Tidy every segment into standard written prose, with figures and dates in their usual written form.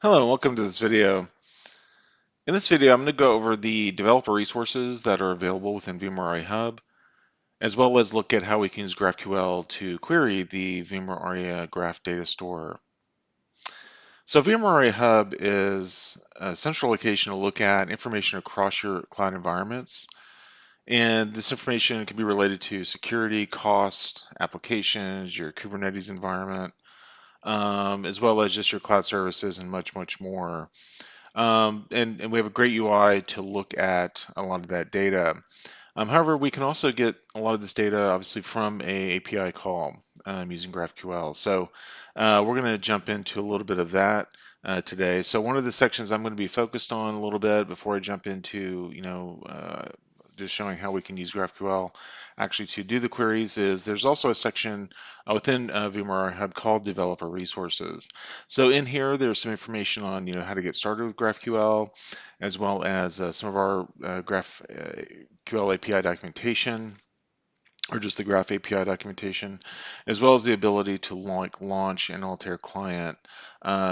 Hello, and welcome to this video. In this video, I'm going to go over the developer resources that are available within VMware Aria Hub, as well as look at how we can use GraphQL to query the VMware Aria Graph Data Store. So VMware Aria Hub is a central location to look at information across your cloud environments. And this information can be related to security, cost, applications, your Kubernetes environment, as well as just your cloud services and much, much more. And we have a great UI to look at a lot of that data. However, we can also get a lot of this data obviously from a API call using GraphQL. So we're going to jump into a little bit of that today. So one of the sections I'm going to be focused on a little bit before I jump into, just showing how we can use GraphQL actually to do the queries is there's also a section within VMware Hub called Developer Resources. So in here, there's some information on, how to get started with GraphQL, as well as some of our GraphQL API documentation, or just the Graph API documentation, as well as the ability to launch an Altair client.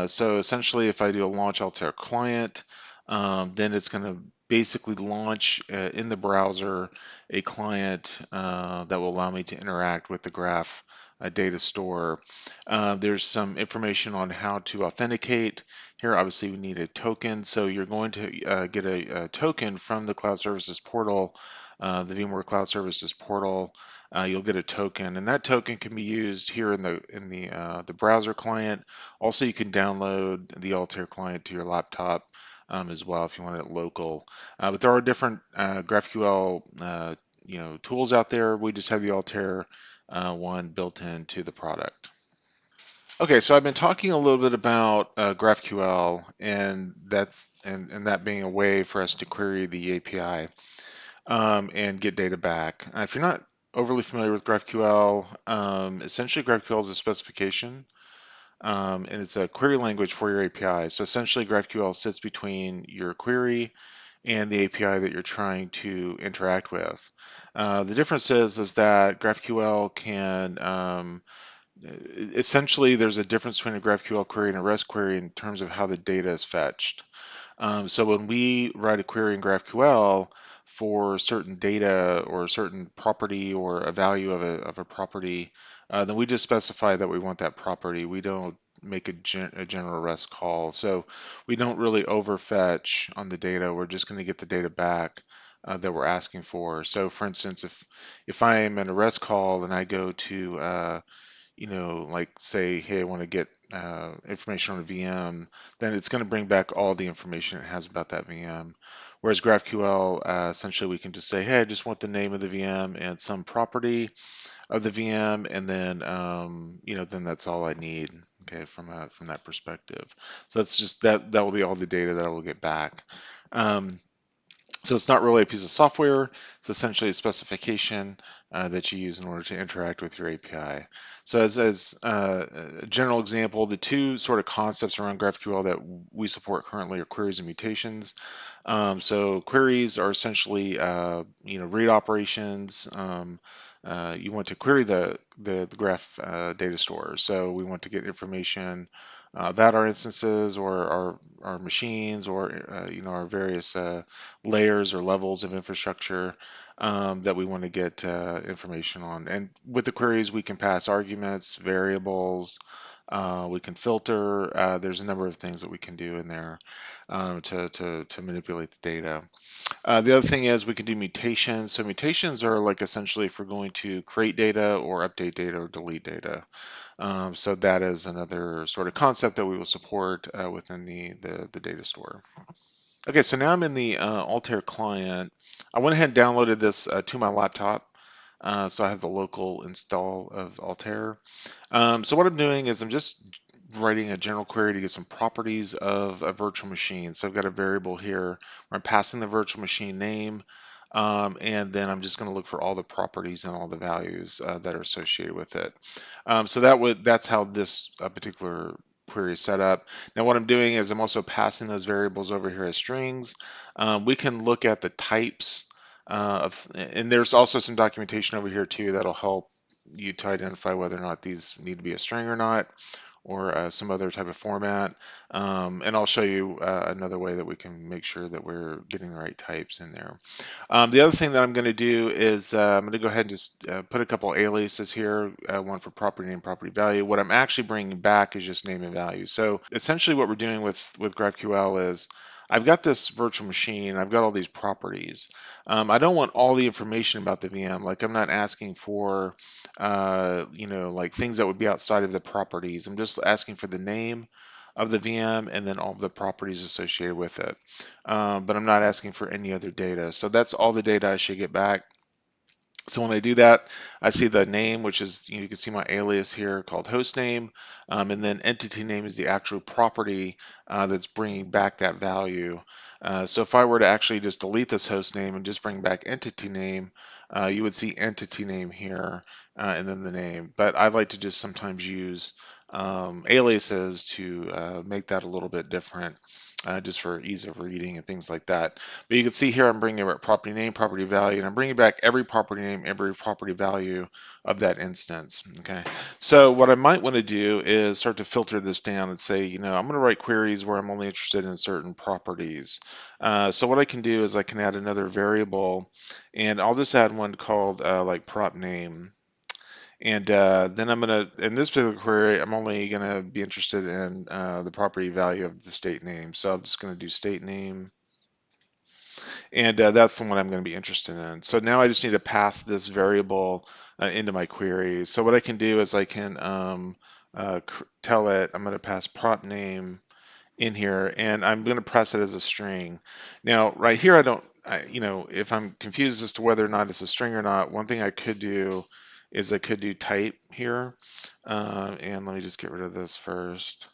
So essentially, if I do a launch Altair client, then it's going to basically launch in the browser a client that will allow me to interact with the Graph data store. There's some information on how to authenticate. Here, obviously, we need a token. So you're going to get a token from the Cloud Services portal, the VMware Cloud Services portal. You'll get a token, and that token can be used here in the browser client. Also, you can download the Altair client to your laptop as well if you want it local. But there are different GraphQL tools out there. We just have the Altair one built into the product. Okay, so I've been talking a little bit about GraphQL, and that being a way for us to query the API and get data back. If you're not overly familiar with GraphQL, essentially GraphQL is a specification, and it's a query language for your API. So essentially, GraphQL sits between your query and the API that you're trying to interact with. The difference is that GraphQL can essentially, there's a difference between a GraphQL query and a REST query in terms of how the data is fetched. So when we write a query in GraphQL for certain data or a certain property or a value of a property, then we just specify that we want that property. We don't make a general REST call. So we don't really overfetch on the data. We're just going to get the data back that we're asking for. So for instance, if I am in a REST call and I go to like say, hey, I want to get information on a VM, then it's going to bring back all the information it has about that VM. Whereas GraphQL, essentially we can just say, hey, I just want the name of the VM and some property of the VM, and then then that's all I need. Okay, from that perspective. So that's just that will be all the data that I will get back. Um, so it's not really a piece of software. It's essentially a specification that you use in order to interact with your API. So as a general example, the two sort of concepts around GraphQL that we support currently are queries and mutations. So queries are essentially read operations. You want to query the graph data store. So we want to get information about our instances or our machines or our various layers or levels of infrastructure that we want to get information on. And with the queries, we can pass arguments, variables, we can filter. There's a number of things that we can do in there to manipulate the data. The other thing is we can do mutations. So mutations are like essentially if we're going to create data or update data or delete data. So that is another sort of concept that we will support within the data store. Okay, so now I'm in the Altair client. I went ahead and downloaded this to my laptop. So I have the local install of Altair. So what I'm doing is I'm just writing a general query to get some properties of a virtual machine. So I've got a variable here where I'm passing the virtual machine name, and then I'm just going to look for all the properties and all the values that are associated with it. So that's how this particular query is set up. Now what I'm doing is I'm also passing those variables over here as strings. We can look at the types and there's also some documentation over here too that'll help you to identify whether or not these need to be a string or not, or some other type of format. And I'll show you another way that we can make sure that we're getting the right types in there. The other thing that I'm going to do is I'm going to go ahead and just put a couple aliases here, one for property name, property value. What I'm actually bringing back is just name and value. So essentially what we're doing with GraphQL is I've got this virtual machine, I've got all these properties. I don't want all the information about the VM. Like I'm not asking for, like things that would be outside of the properties. I'm just asking for the name of the VM and then all the properties associated with it. But I'm not asking for any other data. So that's all the data I should get back. So when I do that, I see the name, which is, you can see my alias here called host name, and then entity name is the actual property that's bringing back that value. So if I were to actually just delete this host name and just bring back entity name, you would see entity name here and then the name. But I like to just sometimes use aliases to make that a little bit different. Just for ease of reading and things like that. But you can see here I'm bringing back property name, property value, and I'm bringing back every property name, every property value of that instance. Okay. So what I might want to do is start to filter this down and say, I'm going to write queries where I'm only interested in certain properties. So what I can do is I can add another variable, and I'll just add one called like prop name. And then in this particular query, I'm only going to be interested in the property value of the state name. So I'm just going to do state name. And that's the one I'm going to be interested in. So now I just need to pass this variable into my query. So what I can do is I can tell it I'm going to pass prop name in here, and I'm going to press it as a string. Now, right here, if I'm confused as to whether or not it's a string or not, one thing I could do is I could do type here. And let me just get rid of this first.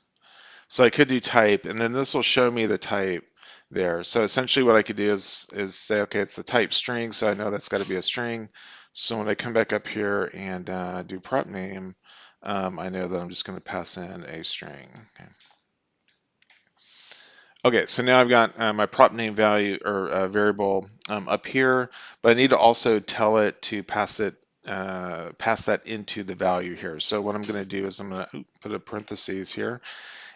So I could do type, and then this will show me the type there. So essentially what I could do is say, okay, it's the type string, so I know that's got to be a string. So when I come back up here and do prop name, I know that I'm just going to pass in a string. Okay. Okay, so now I've got my prop name value or variable up here, but I need to also tell it to pass that into the value here. So what I'm going to do is I'm going to put a parentheses here,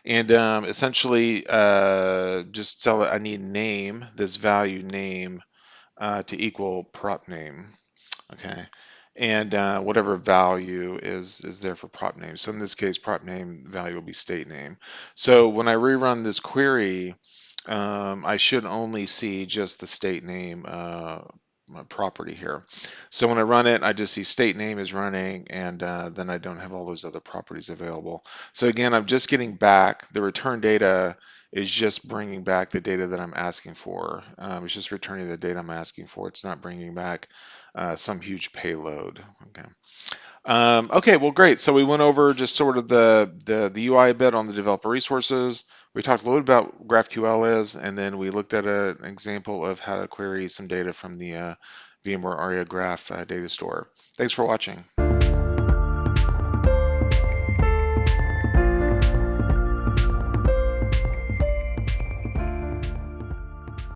and essentially just tell it I need name, this value name, to equal prop name. Okay. And whatever value is there for prop name. So in this case, prop name value will be state name. So when I rerun this query, I should only see just the state name property here. So when I run it, I just see state name is running, and then I don't have all those other properties available. So again, I'm just getting back the return data is just bringing back the data that I'm asking for. It's just returning the data I'm asking for. It's not bringing back some huge payload. Okay. Okay, well, great. So we went over just sort of the UI a bit on the developer resources. We talked a little bit about GraphQL is, and then we looked at an example of how to query some data from the VMware Aria Graph data store. Thanks for watching.